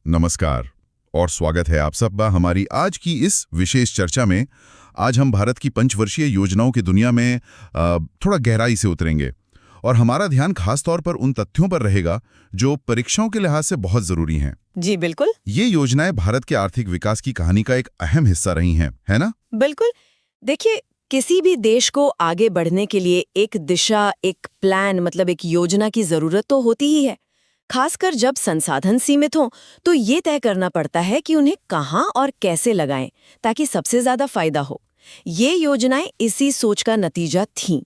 नमस्कार और स्वागत है आप सब हमारी आज की इस विशेष चर्चा में। आज हम भारत की पंचवर्षीय योजनाओं की दुनिया में थोड़ा गहराई से उतरेंगे और हमारा ध्यान खास तौर पर उन तथ्यों पर रहेगा जो परीक्षाओं के लिहाज से बहुत जरूरी हैं। जी बिल्कुल। ये योजनाएं भारत के आर्थिक विकास की कहानी का एक अहम हिस्सा रही हैं, है ना? बिल्कुल। देखिए, किसी भी देश को आगे बढ़ने के लिए एक दिशा, एक प्लान मतलब एक योजना की जरूरत तो होती ही है। खासकर जब संसाधन सीमित हों तो ये तय करना पड़ता है कि उन्हें कहाँ और कैसे लगाएं ताकि सबसे ज्यादा फायदा हो। ये योजनाएं इसी सोच का नतीजा थीं।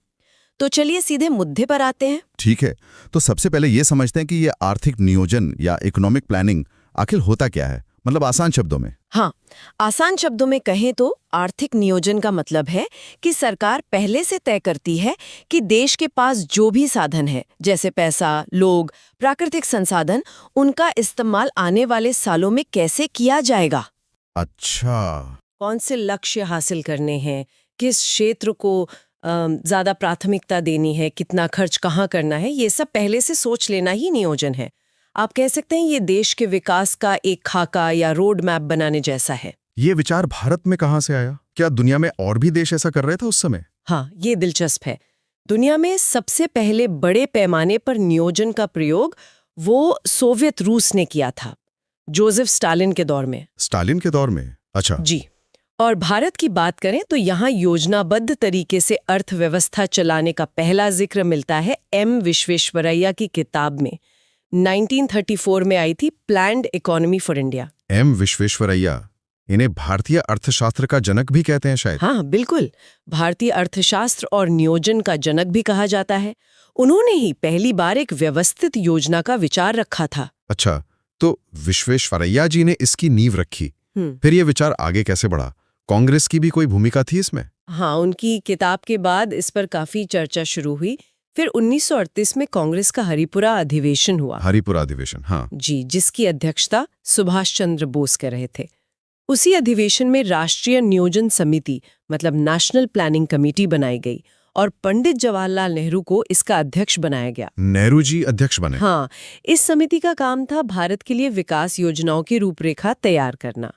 तो चलिए सीधे मुद्दे पर आते हैं। ठीक है, तो सबसे पहले ये समझते हैं कि ये आर्थिक नियोजन या इकोनॉमिक प्लानिंग आखिर होता क्या है, मतलब आसान शब्दों में। हाँ, आसान शब्दों में कहें तो आर्थिक नियोजन का मतलब है कि सरकार पहले से तय करती है कि देश के पास जो भी साधन है, जैसे पैसा, लोग, प्राकृतिक संसाधन, उनका इस्तेमाल आने वाले सालों में कैसे किया जाएगा। अच्छा। कौन से लक्ष्य हासिल करने हैं, किस क्षेत्र को ज्यादा प्राथमिकता देनी है, कितना खर्च कहाँ करना है, ये सब पहले से सोच लेना ही नियोजन है। आप कह सकते हैं ये देश के विकास का एक खाका या रोड मैप बनाने जैसा है। ये विचार भारत में कहाँ से आया? क्या दुनिया में और भी देश ऐसा कर रहे थे उस समय? हाँ, ये दिलचस्प है। दुनिया में सबसे पहले बड़े पैमाने पर नियोजन का प्रयोग वो सोवियत रूस ने किया था, जोसेफ स्टालिन के दौर में। स्टालिन के दौर में? अच्छा जी। और भारत की बात करें तो यहाँ योजनाबद्ध तरीके से अर्थव्यवस्था चलाने का पहला जिक्र मिलता है एम विश्वेश्वरैया की किताब में। 1934 में आई थी planned economy for India. M Visvesvaraya, इन्हें भारतीय अर्थशास्त्र का जनक भी कहते हैं शायद। हाँ बिल्कुल, भारतीय अर्थशास्त्र और नियोजन का जनक भी कहा जाता है। उन्होंने ही पहली बार एक व्यवस्थित योजना का विचार रखा था। अच्छा, तो विश्वेश्वरैया जी ने इसकी नींव रखी। फिर ये विचार आगे कैसे बढ़ा? कांग्रेस की भी कोई भूमिका थी इसमें? हाँ, उनकी किताब के बाद इस पर काफी चर्चा शुरू हुई। फिर 1938 में कांग्रेस का हरिपुरा अधिवेशन हुआ। हरिपुरा अधिवेशन, हाँ जी, जिसकी अध्यक्षता सुभाष चंद्र बोस कर रहे थे। उसी अधिवेशन में राष्ट्रीय नियोजन समिति मतलब नेशनल प्लानिंग कमेटी बनाई गई और पंडित जवाहरलाल नेहरू को इसका अध्यक्ष बनाया गया। नेहरू जी अध्यक्ष बने? हाँ, इस समिति का काम था भारत के लिए विकास योजनाओं की रूपरेखा तैयार करना।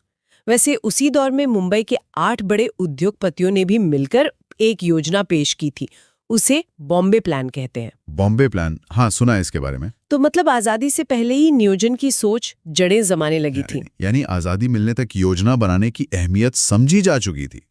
वैसे उसी दौर में मुंबई के 8 बड़े उद्योगपतियों ने भी मिलकर एक योजना पेश की थी। उसे बॉम्बे प्लान कहते हैं। बॉम्बे प्लान, हाँ सुना है इसके बारे में। तो मतलब आजादी से पहले ही नियोजन की सोच जड़ें जमाने लगी थी। यानी आजादी मिलने तक योजना बनाने की अहमियत समझी जा चुकी थी।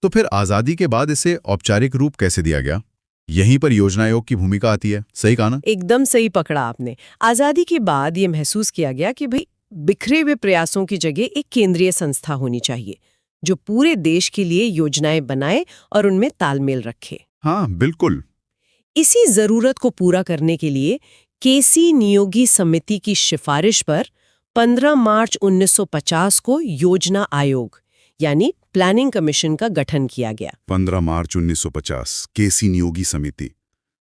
तो फिर आजादी के बाद इसे औपचारिक रूप कैसे दिया गया? यहीं पर योजना आयोग की भूमिका आती है, सही कहा ना? एकदम सही पकड़ा आपने। आजादी के बाद ये महसूस किया गया कि भाई बिखरे हुए प्रयासों की जगह एक केंद्रीय संस्था होनी चाहिए जो पूरे देश के लिए योजनाएं बनाए और उनमें तालमेल रखे। हाँ बिल्कुल। इसी जरूरत को पूरा करने के लिए केसी नियोगी समिति की सिफारिश पर 15 मार्च 1950 को योजना आयोग यानी प्लानिंग कमीशन का गठन किया गया। 15 मार्च 1950, केसी नियोगी समिति,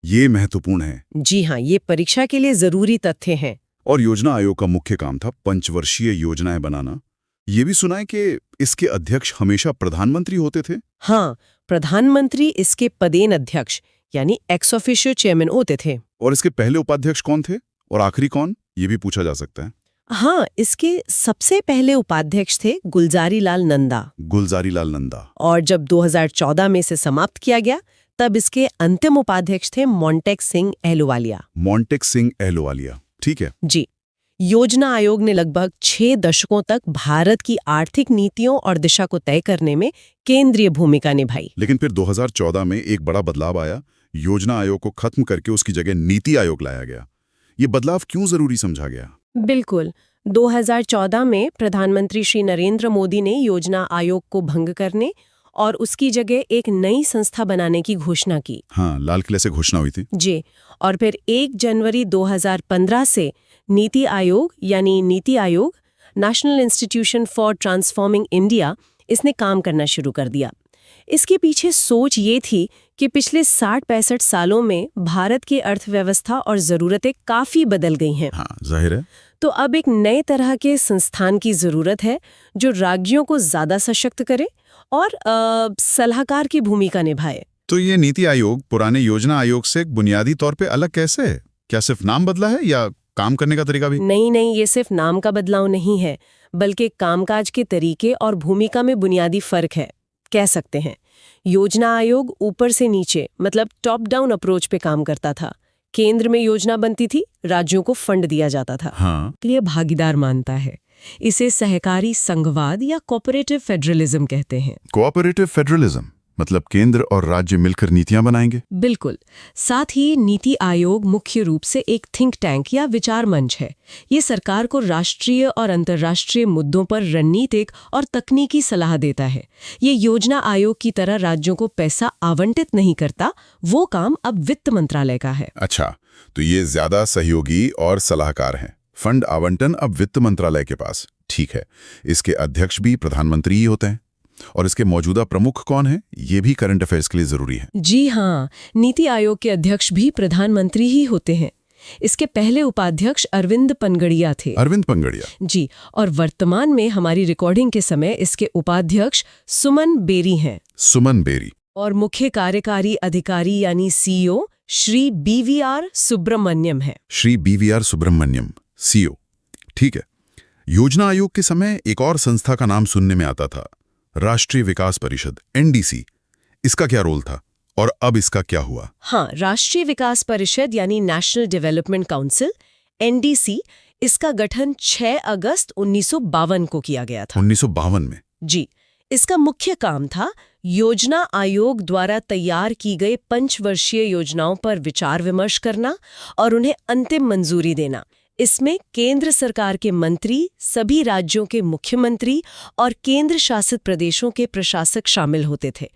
ये महत्वपूर्ण है। जी हाँ, ये परीक्षा के लिए जरूरी तथ्य हैं। और योजना आयोग का मुख्य काम था पंचवर्षीय योजनाएं बनाना। ये भी सुना है कि इसके अध्यक्ष हमेशा प्रधानमंत्री होते थे? हाँ, प्रधानमंत्री इसके पदेन अध्यक्ष यानी एक्स ऑफिशियो चेयरमैन होते थे। और इसके पहले उपाध्यक्ष कौन थे और आखिरी कौन, ये भी पूछा जा सकता है। हाँ, इसके सबसे पहले उपाध्यक्ष थे गुलजारी लाल नंदा। गुलजारी लाल नंदा। और जब 2014 में से समाप्त किया गया तब इसके अंतिम उपाध्यक्ष थे मोंटेक सिंह अहलूवालिया। मोंटेक सिंह अहलूवालिया, ठीक है जी। योजना आयोग ने लगभग 6 दशकों तक भारत की आर्थिक नीतियों और दिशा को तय करने में केंद्रीय भूमिका निभाई। लेकिन फिर 2014 में एक बड़ा बदलाव आया। योजना आयोग को खत्म करके उसकी जगह नीति आयोग लाया गया। ये बदलाव क्यों जरूरी समझा गया? बिल्कुल, 2014 में प्रधानमंत्री श्री नरेंद्र मोदी ने योजना आयोग को भंग करने और उसकी जगह एक नई संस्था बनाने की घोषणा की। हाँ, लाल किले से घोषणा हुई थी। जी, और फिर 1 जनवरी 2015 से नीति आयोग यानी NITI Aayog, national institution for transforming India, इसने काम करना शुरू कर दिया। इसके पीछे सोच ये थी कि पिछले 60-65 सालों में भारत की अर्थव्यवस्था और ज़रूरतें काफ़ी बदल गई हैं। हाँ, जाहिर है। तो अब एक नए तरह के संस्थान की ज़रूरत है जो राज्यों को ज़्यादा सशक्त करे और सलाहकार की भूमिका निभाए। तो ये नीति आयोग पुराने योजना आयोग से बुनियादी तौर पे अलग कैसे है? क्या सिर्फ नाम बदला है या काम करने का तरीका भी? नहीं, ये सिर्फ नाम का बदलाव नहीं है, बल्कि कामकाज के तरीके और भूमिका में बुनियादी फर्क है, कह सकते हैं। योजना आयोग ऊपर से नीचे मतलब टॉप डाउन अप्रोच पे काम करता था। केंद्र में योजना बनती थी, राज्यों को फंड दिया जाता था। हाँ। लिए भागीदार मानता है। इसे सहकारी संघवाद या कोऑपरेटिव फेडरलिज्म कहते हैं। कोऑपरेटिव फेडरलिज्म मतलब केंद्र और राज्य मिलकर नीतियां बनाएंगे? बिल्कुल। साथ ही नीति आयोग मुख्य रूप से एक थिंक टैंक या विचार मंच है। ये सरकार को राष्ट्रीय और अंतर्राष्ट्रीय मुद्दों पर रणनीतिक और तकनीकी सलाह देता है। ये योजना आयोग की तरह राज्यों को पैसा आवंटित नहीं करता, वो काम अब वित्त मंत्रालय का है। अच्छा, तो ये ज्यादा सहयोगी और सलाहकार हैं। फंड आवंटन अब वित्त मंत्रालय के पास। ठीक है। इसके अध्यक्ष भी प्रधानमंत्री ही होते हैं। और इसके मौजूदा प्रमुख कौन है, ये भी करंट अफेयर्स के लिए जरूरी है। जी हाँ, नीति आयोग के अध्यक्ष भी प्रधानमंत्री ही होते हैं। इसके पहले उपाध्यक्ष अरविंद पनगड़िया थे। अरविंद पनगड़िया? जी। और वर्तमान में हमारी रिकॉर्डिंग के समय इसके उपाध्यक्ष सुमन बेरी हैं। सुमन बेरी। और मुख्य कार्यकारी अधिकारी यानी सीईओ श्री बीवीआर सुब्रमण्यम है। Shri BVR Subrahmanyam, CEO. ठीक है। योजना आयोग के समय एक और संस्था का नाम सुनने में आता था, राष्ट्रीय विकास परिषद, एनडीसी। इसका क्या रोल था और अब इसका क्या हुआ? हाँ, राष्ट्रीय विकास परिषद यानी नेशनल डेवलपमेंट काउंसिल, एनडीसी, इसका गठन 6 अगस्त 1952 को किया गया था। 1952 में? जी। इसका मुख्य काम था योजना आयोग द्वारा तैयार की गई पंचवर्षीय योजनाओं पर विचार विमर्श करना और उन्हें अंतिम मंजूरी देना। इसमें केंद्र सरकार के मंत्री, सभी राज्यों के मुख्यमंत्री और केंद्र शासित प्रदेशों के प्रशासक शामिल होते थे।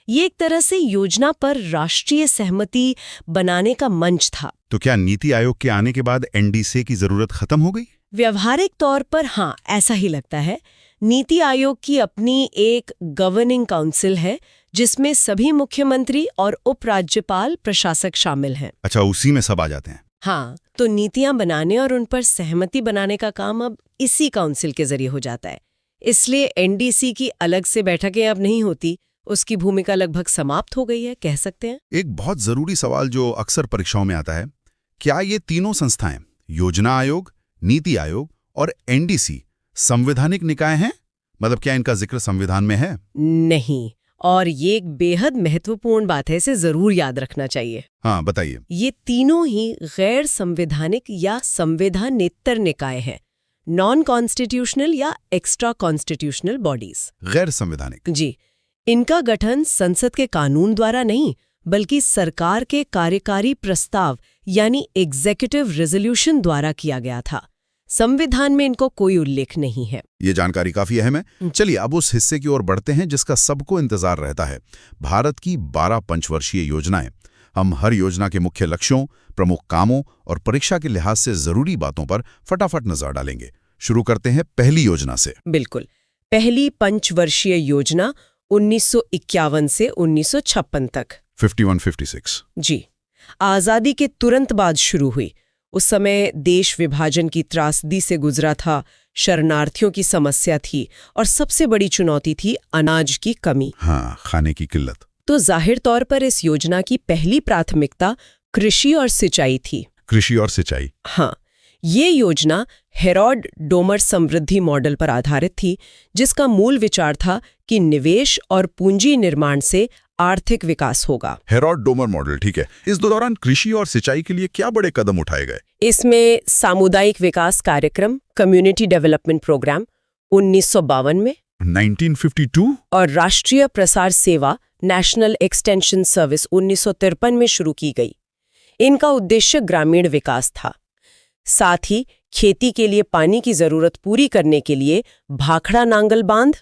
ये एक तरह से योजना पर राष्ट्रीय सहमति बनाने का मंच था। तो क्या नीति आयोग के आने के बाद एनडीसी की जरूरत खत्म हो गई? व्यवहारिक तौर पर हाँ, ऐसा ही लगता है। नीति आयोग की अपनी एक गवर्निंग काउंसिल है जिसमें सभी मुख्यमंत्री और उपराज्यपाल प्रशासक शामिल हैं। अच्छा, उसी में सब आ जाते हैं। हाँ, तो नीतियां बनाने और उन पर सहमति बनाने का काम अब इसी काउंसिल के जरिए हो जाता है। इसलिए एनडीसी की अलग से बैठकें अब नहीं होती, उसकी भूमिका लगभग समाप्त हो गई है, कह सकते हैं। एक बहुत जरूरी सवाल जो अक्सर परीक्षाओं में आता है, क्या ये तीनों संस्थाएं, योजना आयोग, नीति आयोग और एनडीसी, संवैधानिक निकाय हैं? मतलब क्या इनका जिक्र संविधान में है? नहीं, और ये एक बेहद महत्वपूर्ण बात है, इसे जरूर याद रखना चाहिए। हाँ, बताइए। ये तीनों ही गैर संवैधानिक या संवैधानेतर निकाय हैं, नॉन कॉन्स्टिट्यूशनल या एक्स्ट्रा कॉन्स्टिट्यूशनल बॉडीज। गैर संवैधानिक? जी। इनका गठन संसद के कानून द्वारा नहीं, बल्कि सरकार के कार्यकारी प्रस्ताव यानी एग्जीक्यूटिव रेजोल्यूशन द्वारा किया गया था। संविधान में इनको कोई उल्लेख नहीं है। ये जानकारी काफी अहम है। चलिए अब उस हिस्से की ओर बढ़ते हैं जिसका सबको इंतजार रहता है, भारत की 12 पंचवर्षीय योजनाएं। हम हर योजना के मुख्य लक्ष्यों, प्रमुख कामों और परीक्षा के लिहाज से जरूरी बातों पर फटाफट नजर डालेंगे। शुरू करते हैं पहली योजना से। बिल्कुल। पहली पंचवर्षीय योजना 1951 से 1956 तक। 51-56। जी। आजादी के तुरंत बाद शुरू हुई। उस समय देश विभाजन की त्रासदी से गुजरा था, शरणार्थियों की समस्या थी और सबसे बड़ी चुनौती थी अनाज की कमी। हाँ, खाने की किल्लत। तो जाहिर तौर पर इस योजना की पहली प्राथमिकता कृषि और सिंचाई थी। कृषि और सिंचाई? हाँ, ये योजना हेरोड डोमर समृद्धि मॉडल पर आधारित थी, जिसका मूल विचार था कि निवेश और पूंजी निर्माण से आर्थिक विकास होगा। हेरोड डोमर मॉडल, ठीक है। इस दौरान कृषि और सिंचाई के लिए क्या बड़े कदम उठाए गए? इसमें सामुदायिक विकास कार्यक्रम, कम्युनिटी डेवलपमेंट प्रोग्राम 1952 में, 1952 और राष्ट्रीय प्रसार सेवा नेशनल एक्सटेंशन सर्विस 1953 में शुरू की गई। इनका उद्देश्य ग्रामीण विकास था। साथ ही खेती के लिए पानी की जरूरत पूरी करने के लिए भाखड़ा नांगल बांध,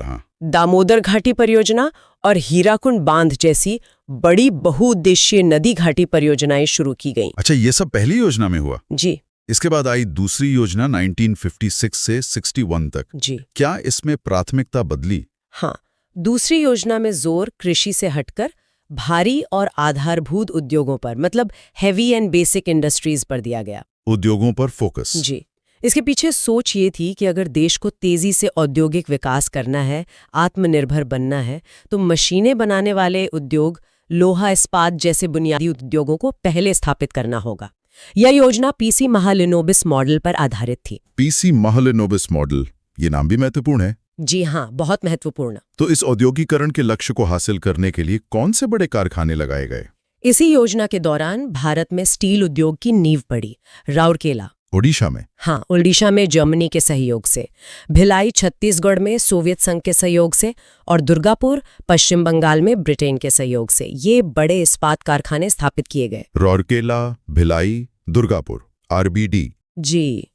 हाँ, दामोदर घाटी परियोजना और हीराकुंड बांध जैसी बड़ी बहुउद्देशीय नदी घाटी परियोजनाएं शुरू की गईं। अच्छा, ये सब पहली योजना में हुआ? जी। इसके बाद आई दूसरी योजना 1956 से 61 तक। जी। क्या इसमें प्राथमिकता बदली? हाँ, दूसरी योजना में जोर कृषि से हटकर भारी और आधारभूत उद्योगों पर, मतलब हेवी एंड बेसिक इंडस्ट्रीज पर दिया गया। उद्योगों पर फोकस? जी। इसके पीछे सोच ये थी कि अगर देश को तेजी से औद्योगिक विकास करना है, आत्मनिर्भर बनना है, तो मशीनें बनाने वाले उद्योग, लोहा इस्पात जैसे बुनियादी उद्योगों को पहले स्थापित करना होगा। यह योजना पीसी महालनोबिस मॉडल पर आधारित थी। पीसी महालनोबिस मॉडल, ये नाम भी महत्वपूर्ण है। जी हाँ, बहुत महत्वपूर्ण। तो इस औद्योगिकरण के लक्ष्य को हासिल करने के लिए कौन से बड़े कारखाने लगाए गए? इसी योजना के दौरान भारत में स्टील उद्योग की नींव पड़ी। राउरकेला, ओडिशा में। हाँ, ओडिशा में जर्मनी के सहयोग से, भिलाई छत्तीसगढ़ में सोवियत संघ के सहयोग से और दुर्गापुर पश्चिम बंगाल में ब्रिटेन के सहयोग से ये बड़े इस्पात कारखाने स्थापित किए गए। राउरकेला, भिलाई, दुर्गापुर, आरबीडी। जी।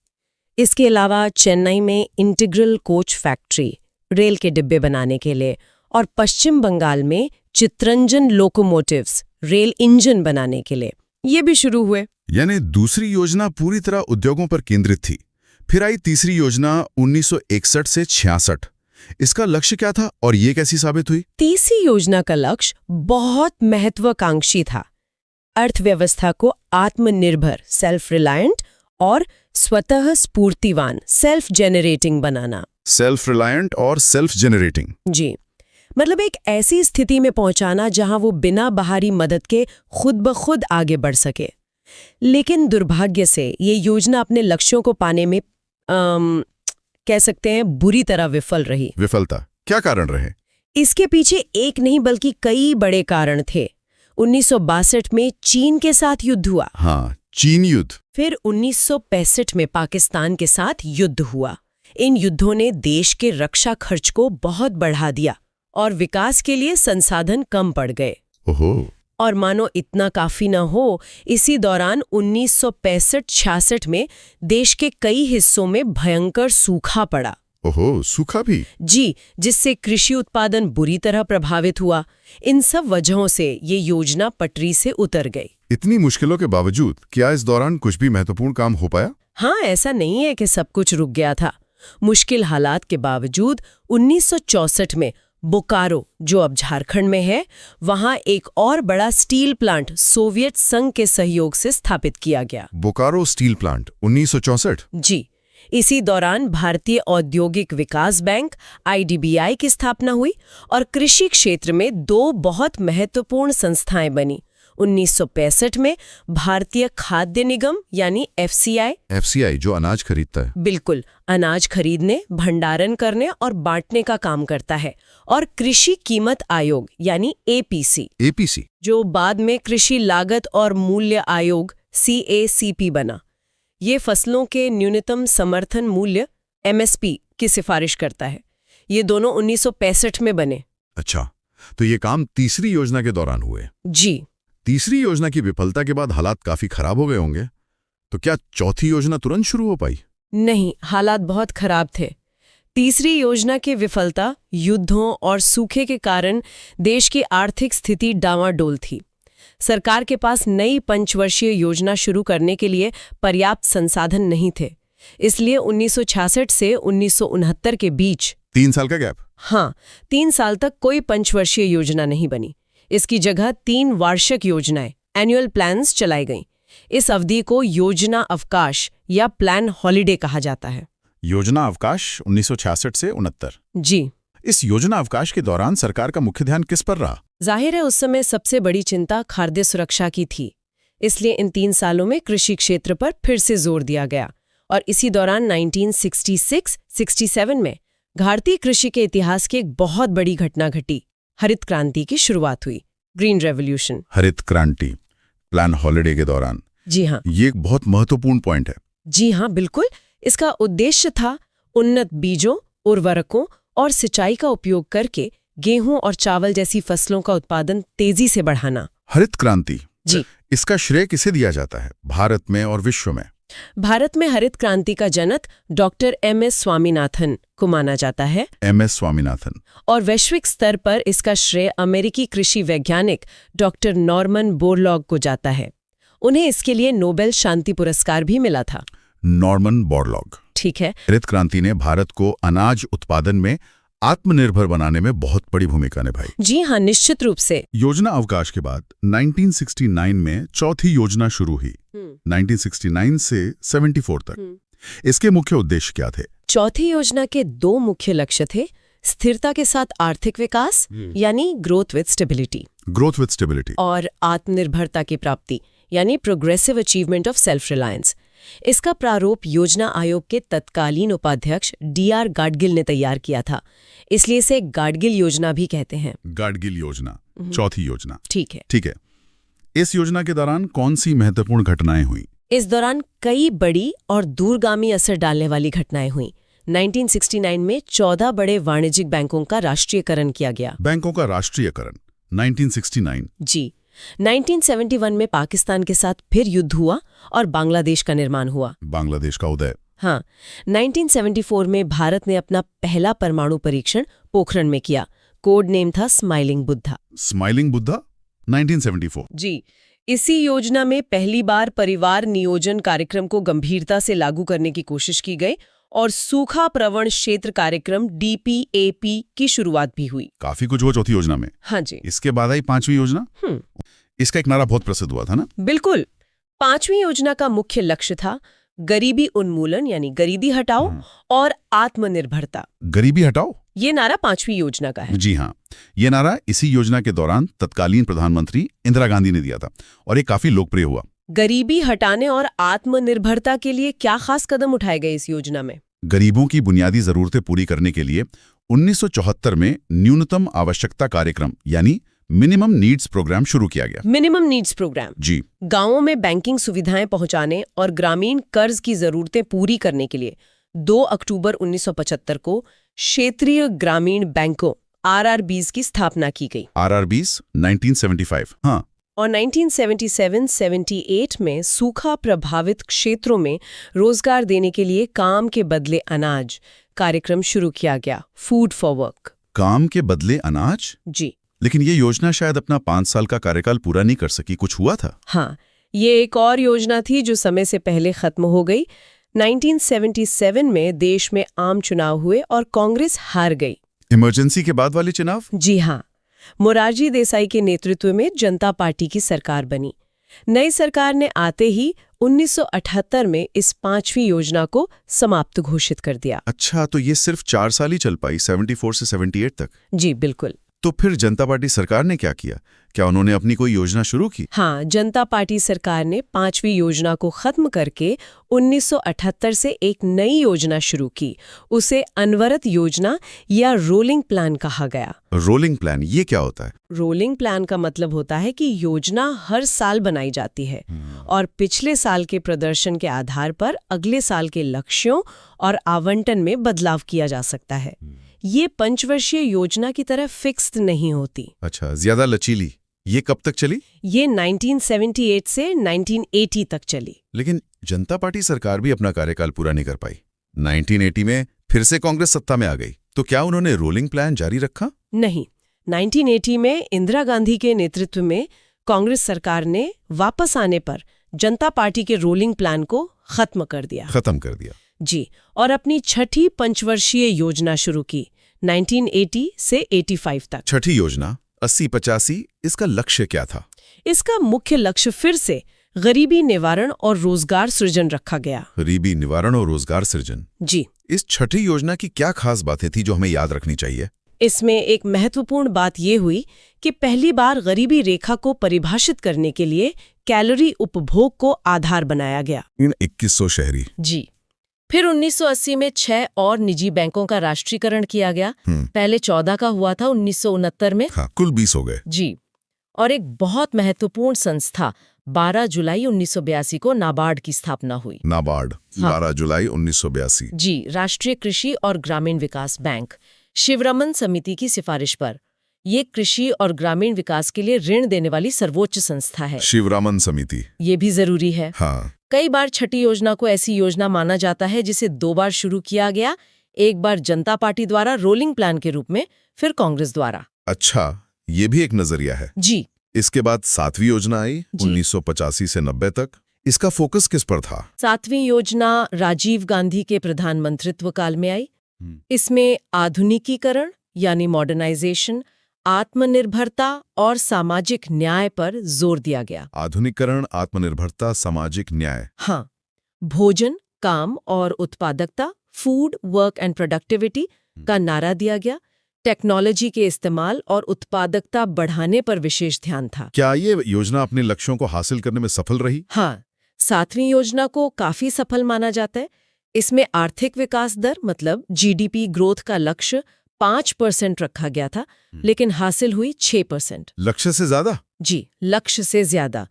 इसके अलावा चेन्नई में इंटीग्रल कोच फैक्ट्री रेल के डिब्बे बनाने के लिए और पश्चिम बंगाल में चित्रंजन लोकोमोटिव्स रेल इंजन बनाने के लिए ये भी शुरू हुए। यानी दूसरी योजना पूरी तरह उद्योगों पर केंद्रित थी। फिर आई तीसरी योजना 1961 से 66। इसका लक्ष्य क्या था और ये कैसी साबित हुई? तीसरी योजना का लक्ष्य बहुत महत्वाकांक्षी था। अर्थव्यवस्था को आत्मनिर्भर सेल्फ रिलायंट और स्वतः स्फूर्तिवान सेल्फ जेनरेटिंग बनाना। सेल्फ रिलायंट और सेल्फ जेनरेटिंग। जी, मतलब एक ऐसी स्थिति में पहुंचाना जहां वो बिना बाहरी मदद के खुद ब खुद आगे बढ़ सके। लेकिन दुर्भाग्य से ये योजना अपने लक्ष्यों को पाने में कह सकते हैं बुरी तरह विफल रही। विफलता, क्या कारण रहे? इसके पीछे एक नहीं बल्कि कई बड़े कारण थे। 1962 में चीन के साथ युद्ध हुआ। हाँ, चीन युद्ध। फिर 1965 में पाकिस्तान के साथ युद्ध हुआ। इन युद्धों ने देश के रक्षा खर्च को बहुत बढ़ा दिया और विकास के लिए संसाधन कम पड़ गए। ओहो। और मानो इतना काफी न हो, इसी दौरान 1965-66 में देश के कई हिस्सों में भयंकर सूखा पड़ा। ओहो, सूखा भी? जी, जिससे कृषि उत्पादन बुरी तरह प्रभावित हुआ। इन सब वजहों से ये योजना पटरी से उतर गई। इतनी मुश्किलों के बावजूद क्या इस दौरान कुछ भी महत्वपूर्ण काम हो पाया? हाँ, ऐसा नहीं है कि सब कुछ रुक गया था। मुश्किल हालात के बावजूद 1964 में बोकारो, जो अब झारखंड में है, वहां एक और बड़ा स्टील प्लांट सोवियत संघ के सहयोग से स्थापित किया गया। Bokaro steel plant 1964? जी। इसी दौरान भारतीय औद्योगिक विकास बैंक IDBI की स्थापना हुई और कृषि क्षेत्र में दो बहुत महत्वपूर्ण संस्थाएं बनी। 1965 में भारतीय खाद्य निगम यानी FCI जो अनाज खरीदता है। बिल्कुल, अनाज खरीदने, भंडारण करने और बांटने का काम करता है। और कृषि कीमत आयोग यानी APC, जो बाद में कृषि लागत और मूल्य आयोग CACP बना। ये फसलों के न्यूनतम समर्थन मूल्य MSP की सिफारिश करता है। ये दोनों 1965 में बने। अच्छा, तो ये काम तीसरी योजना के दौरान हुए? जी। तीसरी योजना की विफलता के बाद हालात काफी खराब हो गए होंगे, तो क्या चौथी योजना तुरंत शुरू हो पाई? नहीं, हालात बहुत खराब थे। तीसरी योजना की विफलता युद्धों और सूखे के कारण देश की आर्थिक स्थिति डावाडोल थी। सरकार के पास नई पंचवर्षीय योजना शुरू करने के लिए पर्याप्त संसाधन नहीं थे। इसलिए 1966 से 1969 के बीच 3 साल का गैप? हाँ, 3 साल तक कोई पंचवर्षीय योजना नहीं बनी। इसकी जगह 3 वार्षिक योजनाएं एनुअल प्लान्स चलाई गईं। इस अवधि को योजना अवकाश या प्लान हॉलिडे कहा जाता है। योजना अवकाश 1966 से 69। जी। इस योजना अवकाश के दौरान सरकार का मुख्य ध्यान किस पर रहा? जाहिर है उस समय सबसे बड़ी चिंता खाद्य सुरक्षा की थी। इसलिए इन 3 सालों में कृषि क्षेत्र पर फिर से जोर दिया गया। और इसी दौरान 1966-67 में भारतीय कृषि के इतिहास की एक बहुत बड़ी घटना घटी। हरित क्रांति की शुरुआत हुई, ग्रीन रेवोल्यूशन। हरित क्रांति प्लान हॉलिडे के दौरान? जी हाँ, ये एक बहुत महत्वपूर्ण पॉइंट है। जी हाँ, बिल्कुल। इसका उद्देश्य था उन्नत बीजों, उर्वरकों और सिंचाई का उपयोग करके गेहूं और चावल जैसी फसलों का उत्पादन तेजी से बढ़ाना। हरित क्रांति, जी, इसका श्रेय किसे दिया जाता है भारत में और विश्व में? भारत में हरित क्रांति का जनक डॉक्टर MS स्वामीनाथन को माना जाता है। MS स्वामीनाथन। और वैश्विक स्तर पर इसका श्रेय अमेरिकी कृषि वैज्ञानिक डॉक्टर नॉर्मन बोरलॉग को जाता है। उन्हें इसके लिए नोबेल शांति पुरस्कार भी मिला था। नॉर्मन बोरलॉग, ठीक है। हरित क्रांति ने भारत को अनाज उत्पादन में आत्मनिर्भर बनाने में बहुत बड़ी भूमिका निभाई। जी हाँ, निश्चित रूप से। योजना अवकाश के बाद 1969 में चौथी योजना शुरू हुई, 1969 से 74 तक। इसके मुख्य उद्देश्य क्या थे? चौथी योजना के 2 मुख्य लक्ष्य थे। स्थिरता के साथ आर्थिक विकास यानी growth with stability, growth with stability, और आत्मनिर्भरता की प्राप्ति यानी progressive achievement of self reliance. इसका प्रारूप योजना आयोग के तत्कालीन उपाध्यक्ष DR गाडगिल ने तैयार किया था, इसलिए इसे गाडगिल योजना भी कहते हैं। गाडगिल योजना, चौथी योजना। ठीक है। ठीक है। इस योजना के दौरान कौन सी महत्वपूर्ण घटनाएं हुई? इस दौरान कई बड़ी और दूरगामी असर डालने वाली घटनाएं हुई। 1969 में 14 बड़े वाणिज्यिक बैंकों का राष्ट्रीयकरण किया गया। बैंकों का राष्ट्रीयकरण 1969। जी। 1971 में पाकिस्तान के साथ फिर युद्ध हुआ और बांग्लादेश का निर्माण हुआ। बांग्लादेश का उदय। हाँ। 1974 में भारत ने अपना पहला परमाणु परीक्षण पोखरण में किया। कोड नेम था स्माइलिंग बुद्धा। स्माइलिंग बुद्धा 1974। जी। इसी योजना में पहली बार परिवार नियोजन कार्यक्रम को गंभीरता से लागू करने की कोशिश की गई और सूखा प्रवण क्षेत्र कार्यक्रम DPAP की शुरुआत भी हुई। काफी कुछ हुआ चौथी योजना में। हाँ जी। इसके बाद आई पांचवी योजना। इसका एक नारा बहुत प्रसिद्ध हुआ था ना? बिल्कुल। पांचवी योजना का मुख्य लक्ष्य था गरीबी उन्मूलन यानी गरीबी हटाओ और आत्मनिर्भरता। गरीबी हटाओ, ये नारा पांचवी योजना का है। जी हाँ। ये नारा इसी योजना के दौरान तत्कालीन प्रधानमंत्री इंदिरा गांधी ने दिया था और ये काफी लोकप्रिय हुआ। गरीबी हटाने और आत्मनिर्भरता के लिए क्या खास कदम उठाए गए इस योजना में? गरीबों की बुनियादी जरूरतें पूरी करने के लिए 1974 में न्यूनतम आवश्यकता कार्यक्रम यानी मिनिमम नीड्स प्रोग्राम शुरू किया गया। Minimum needs programme. जी। गांवों में बैंकिंग सुविधाएं पहुंचाने और ग्रामीण कर्ज की जरूरतें पूरी करने के लिए 2 अक्टूबर 1975 को क्षेत्रीय ग्रामीण बैंकों RRBs की स्थापना की गई। RRBs 1975। हाँ। और 1977-78 में सूखा प्रभावित क्षेत्रों में रोजगार देने के लिए काम के बदले अनाज कार्यक्रम शुरू किया गया, फूड फॉर वर्क। काम के बदले अनाज? जी। लेकिन ये योजना शायद अपना 5 साल का कार्यकाल पूरा नहीं कर सकी, कुछ हुआ था? हाँ, ये एक और योजना थी जो समय से पहले खत्म हो गई। 1977 में देश में आम चुनाव हुए और कांग्रेस हार गई। इमरजेंसी के बाद वाले चुनाव? जी हाँ। मोरारजी देसाई के नेतृत्व में जनता पार्टी की सरकार बनी। नई सरकार ने आते ही 1978 में इस पांचवी योजना को समाप्त घोषित कर दिया। अच्छा, तो ये सिर्फ 4 साल ही चल पाई, 74 से 78 तक? जी बिल्कुल। तो फिर जनता पार्टी सरकार ने क्या किया? क्या उन्होंने अपनी कोई योजना शुरू की? हाँ, जनता पार्टी सरकार ने पांचवी योजना को खत्म करके 1978 से एक नई योजना शुरू की। उसे अनवरत योजना या रोलिंग प्लान कहा गया। रोलिंग प्लान, ये क्या होता है? रोलिंग प्लान का मतलब होता है कि योजना हर साल बनाई जाती है और पिछले साल के प्रदर्शन के आधार पर अगले साल के लक्ष्यों और आवंटन में बदलाव किया जा सकता है। ये पंचवर्षीय योजना की तरह फिक्स्ड नहीं होती। अच्छा, ज्यादा लचीली। ये कब तक चली? ये 1978 से 1980 तक चली। लेकिन जनता पार्टी सरकार भी अपना कार्यकाल पूरा नहीं कर पाई। 1980 में फिर से कांग्रेस सत्ता में आ गई, तो क्या उन्होंने रोलिंग प्लान जारी रखा? नहीं। 1980 में इंदिरा गांधी के नेतृत्व में कांग्रेस सरकार ने वापस आने पर जनता पार्टी के रोलिंग प्लान को खत्म कर दिया। जी, और अपनी छठी पंचवर्षीय योजना शुरू की 1980 से 85 तक। छठी योजना 80-85, इसका लक्ष्य क्या था? इसका मुख्य लक्ष्य फिर से गरीबी निवारण और रोजगार सृजन रखा गया। गरीबी निवारण और रोजगार सृजन। जी। इस छठी योजना की क्या खास बातें थी जो हमें याद रखनी चाहिए? इसमें एक महत्वपूर्ण बात ये हुई कि पहली बार गरीबी रेखा को परिभाषित करने के लिए कैलोरी उपभोग को आधार बनाया गया। इन 2100 शहरी। जी। फिर 1980 में 6 और निजी बैंकों का राष्ट्रीयकरण किया गया। पहले 14 का हुआ था 1969 में। हाँ, कुल 20 हो गए। जी। और एक बहुत महत्वपूर्ण संस्था 12 जुलाई 1982 को नाबार्ड की स्थापना हुई। नाबार्ड, हाँ। 12 जुलाई 1982। जी, राष्ट्रीय कृषि और ग्रामीण विकास बैंक। शिवरमन समिति की सिफारिश पर ये कृषि और ग्रामीण विकास के लिए ऋण देने वाली सर्वोच्च संस्था है। शिवरमन समिति। ये भी जरूरी है। हाँ। कई बार छठी योजना को ऐसी योजना माना जाता है जिसे 2 बार शुरू किया गया, एक बार जनता पार्टी द्वारा रोलिंग प्लान के रूप में, फिर कांग्रेस द्वारा। अच्छा, ये भी एक नजरिया है। जी। इसके बाद 7वीं योजना आई 1985 से 90 तक। इसका फोकस किस पर था? 7वीं योजना राजीव गांधी के प्रधानमंत्रित्व काल में आई। इसमें आधुनिकीकरण यानी मॉडर्नाइजेशन, आत्मनिर्भरता और सामाजिक न्याय पर जोर दिया गया। आधुनिकीकरण, आत्मनिर्भरता, सामाजिक न्याय। हाँ, भोजन, काम और उत्पादकता, फूड वर्क एंड प्रोडक्टिविटी का नारा दिया गया, टेक्नोलॉजी के इस्तेमाल और उत्पादकता बढ़ाने पर विशेष ध्यान था। क्या ये योजना अपने लक्ष्यों को हासिल करने में सफल रही? हाँ, 7वीं योजना को काफी सफल माना जाता है। इसमें आर्थिक विकास दर मतलब जीडीपी ग्रोथ का लक्ष्य 5% रखा गया था, लेकिन हासिल हुई 6%। लक्ष्य से ज्यादा? जी, लक्ष्य से ज्यादा।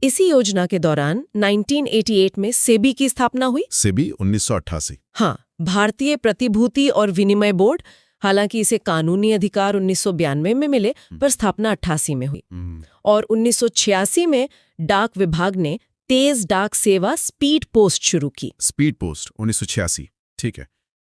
इसी योजना के दौरान 1988 में सेबी की स्थापना हुई। सेबी 1988। हाँ, भारतीय प्रतिभूति और विनिमय बोर्ड। हालांकि इसे कानूनी अधिकार 1992 में मिले, पर स्थापना 88 में हुई। और 1986 में डाक विभाग ने तेज डाक सेवा स्पीड पोस्ट शुरू की। स्पीड पोस्ट 1986, ठीक है।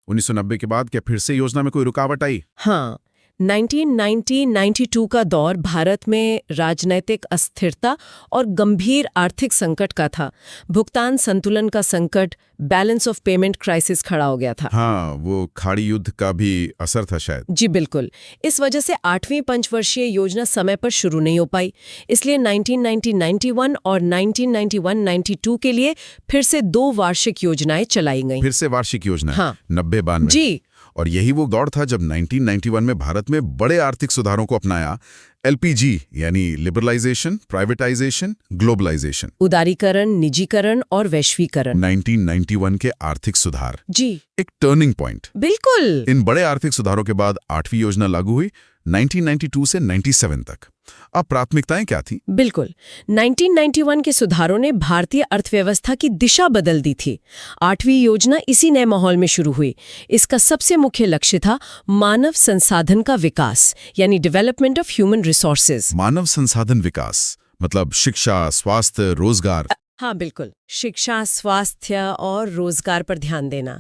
1990 के बाद क्या फिर से योजना में कोई रुकावट आई? हाँ, 1990-92 का दौर भारत में राजनैतिक अस्थिरता और गंभीर आर्थिक संकट का था। भुगतान संतुलन का संकट, बैलेंस ऑफ पेमेंट क्राइसिस खड़ा हो गया था। हाँ, वो खाड़ी युद्ध का भी असर था शायद। जी बिल्कुल। इस वजह से 8वीं पंचवर्षीय योजना समय पर शुरू नहीं हो पाई। इसलिए 1990-91 और 1991-92 के लिए फिर से 2 वार्षिक योजनाएं चलाई गईं। फिर से वार्षिक योजना? हाँ। 90-92। जी। और यही वो दौर था जब 1991 में भारत में बड़े आर्थिक सुधारों को अपनाया। एलपीजी यानी लिबरलाइजेशन, प्राइवेटाइजेशन, ग्लोबलाइजेशन। उदारीकरण, निजीकरण और वैश्वीकरण। 1991 के आर्थिक सुधार जी, एक टर्निंग पॉइंट। बिल्कुल। इन बड़े आर्थिक सुधारों के बाद 8वीं योजना लागू हुई 1992 से 97 तक। अब प्राथमिकताएं क्या थी? बिल्कुल, 1991 के सुधारों ने भारतीय अर्थव्यवस्था की दिशा बदल दी थी। 8वीं योजना इसी नए माहौल में शुरू हुई। इसका सबसे मुख्य लक्ष्य था मानव संसाधन का विकास, यानी डेवलपमेंट ऑफ ह्यूमन रिसोर्सेज। मानव संसाधन विकास मतलब शिक्षा, स्वास्थ्य, रोजगार। हाँ बिल्कुल, शिक्षा, स्वास्थ्य और रोजगार पर ध्यान देना।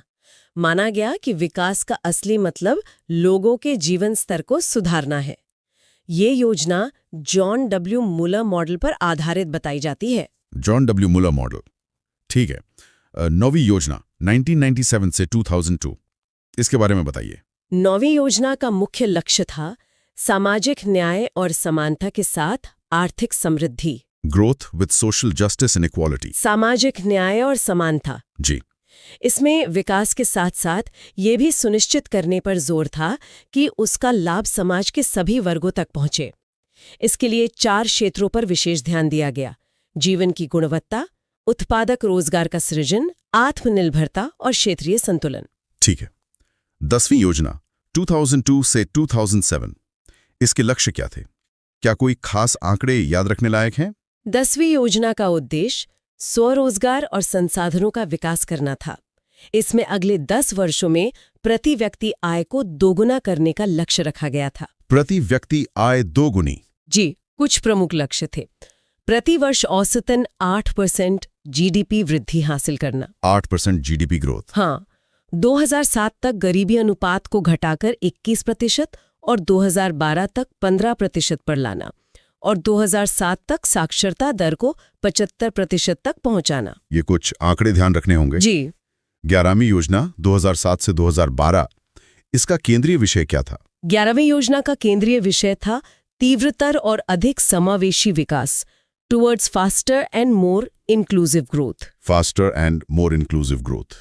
माना गया कि विकास का असली मतलब लोगों के जीवन स्तर को सुधारना है। ये योजना जॉन डब्ल्यू मुलर मॉडल पर आधारित बताई जाती है। जॉन डब्ल्यू मुलर मॉडल, ठीक है। 9वीं योजना 1997 से 2002, इसके बारे में बताइए। 9वीं योजना का मुख्य लक्ष्य था सामाजिक न्याय और समानता के साथ आर्थिक समृद्धि। Growth with social justice and equality. सामाजिक न्याय और समानता। जी। इसमें विकास के साथ साथ ये भी सुनिश्चित करने पर जोर था कि उसका लाभ समाज के सभी वर्गों तक पहुंचे। इसके लिए 4 क्षेत्रों पर विशेष ध्यान दिया गया: जीवन की गुणवत्ता, उत्पादक रोजगार का सृजन, आत्मनिर्भरता और क्षेत्रीय संतुलन। ठीक है। 10वीं योजना 2002 से 2007, इसके लक्ष्य क्या थे? क्या कोई खास आंकड़े याद रखने लायक हैं? 10वीं योजना का उद्देश्य स्वरोजगार और संसाधनों का विकास करना था। इसमें अगले 10 वर्षों में प्रति व्यक्ति आय को दोगुना करने का लक्ष्य रखा गया था। प्रति व्यक्ति आय दोगुनी? जी, कुछ प्रमुख लक्ष्य थे। प्रति वर्ष औसतन 8% जीडीपी वृद्धि हासिल करना। 8% जीडीपी ग्रोथ? हाँ। 2007 तक गरीबी अनुपात को घटाकर 21% और 2012 तक 15% पर लाना, और 2007 तक साक्षरता दर को 75% तक पहुंचाना। ये कुछ आंकड़े ध्यान रखने होंगे। जी। 11वीं योजना 2007 से 2012, इसका केंद्रीय विषय क्या था? 11वीं योजना का केंद्रीय विषय था तीव्रतर और अधिक समावेशी विकास, towards faster and more inclusive growth. Faster and more inclusive growth,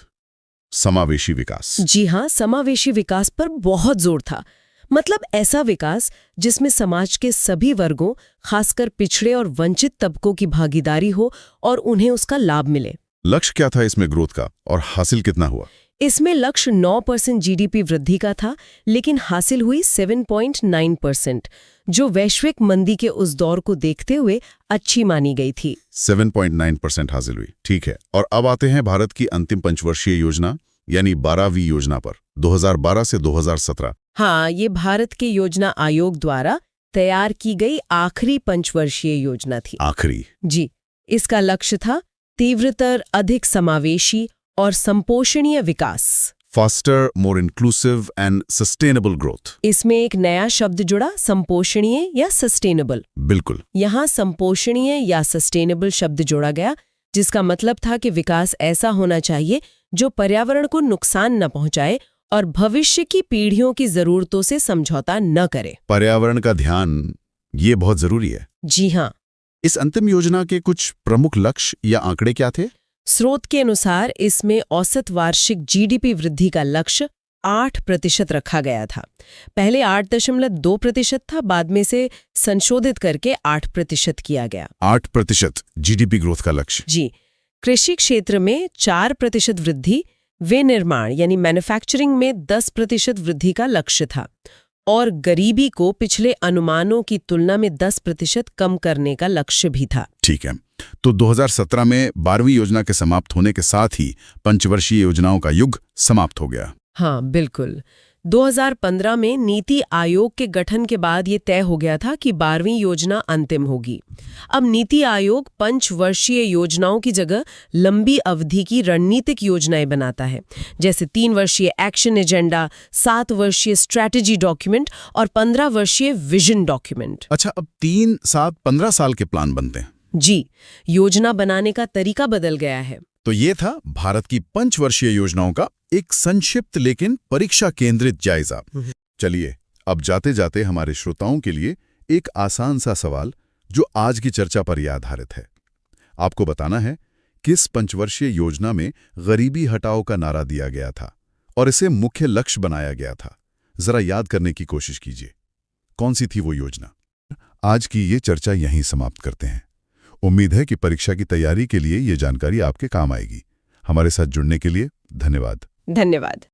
समावेशी विकास। जी हाँ, समावेशी विकास पर बहुत जोर था। मतलब ऐसा विकास जिसमें समाज के सभी वर्गों, खासकर पिछड़े और वंचित तबकों की भागीदारी हो और उन्हें उसका लाभ मिले। लक्ष्य क्या था इसमें ग्रोथ का, और हासिल कितना हुआ? इसमें लक्ष्य 9% जीडीपी वृद्धि का था, लेकिन हासिल हुई 7.9%, जो वैश्विक मंदी के उस दौर को देखते हुए अच्छी मानी गई थी। 7.9% हासिल हुई, ठीक है। और अब आते हैं भारत की अंतिम पंचवर्षीय योजना यानी 12वीं योजना पर, 2012 से 2017। हाँ, ये भारत के योजना आयोग द्वारा तैयार की गई आखिरी पंचवर्षीय योजना थी। आखिरी? जी। इसका लक्ष्य था तीव्रतर, अधिक समावेशी और संपोषणीय विकास। Faster, more inclusive and sustainable growth. इसमें एक नया शब्द जुड़ा, संपोषणीय या सस्टेनेबल। बिल्कुल। यहाँ संपोषणीय या सस्टेनेबल शब्द जोड़ा गया, जिसका मतलब था कि विकास ऐसा होना चाहिए जो पर्यावरण को नुकसान न पहुंचाए और भविष्य की पीढ़ियों की जरूरतों से समझौता न करे। पर्यावरण का ध्यान, ये बहुत जरूरी है। जी हाँ। इस अंतिम योजना के कुछ प्रमुख लक्ष्य या आंकड़े क्या थे? स्रोत के अनुसार इसमें औसत वार्षिक जीडीपी वृद्धि का लक्ष्य 8% रखा गया था। पहले 8.2% था, बाद में से संशोधित करके 8% किया गया। 8% जीडीपी ग्रोथ का लक्ष्य। जी। कृषि क्षेत्र में 4% वृद्धि, विनिर्माण यानी मैन्युफैक्चरिंग में 10% वृद्धि का लक्ष्य था, और गरीबी को पिछले अनुमानों की तुलना में 10% कम करने का लक्ष्य भी था। ठीक है, तो 2017 में 12वीं योजना के समाप्त होने के साथ ही पंचवर्षीय योजनाओं का युग समाप्त हो गया। हाँ, बिल्कुल। 2015 में नीति आयोग के गठन के बाद ये तय हो गया था कि 12वीं योजना अंतिम होगी। अब नीति आयोग पंचवर्षीय योजनाओं की जगह लंबी अवधि की रणनीतिक योजनाएं बनाता है, जैसे 3 वर्षीय एक्शन एजेंडा, 7 वर्षीय स्ट्रैटेजी डॉक्यूमेंट और 15 वर्षीय विजन डॉक्यूमेंट। अच्छा, अब 3, 7, 15 साल के प्लान बनते हैं। जी, योजना बनाने का तरीका बदल गया है। तो ये था भारत की पंचवर्षीय योजनाओं का एक संक्षिप्त लेकिन परीक्षा केंद्रित जायजा। चलिए, अब जाते जाते हमारे श्रोताओं के लिए एक आसान सा सवाल जो आज की चर्चा पर ही आधारित है। आपको बताना है किस पंचवर्षीय योजना में गरीबी हटाओ का नारा दिया गया था और इसे मुख्य लक्ष्य बनाया गया था। जरा याद करने की कोशिश कीजिए, कौन सी थी वो योजना। आज की ये चर्चा यहीं समाप्त करते हैं। उम्मीद है कि परीक्षा की तैयारी के लिए ये जानकारी आपके काम आएगी। हमारे साथ जुड़ने के लिए धन्यवाद। धन्यवाद।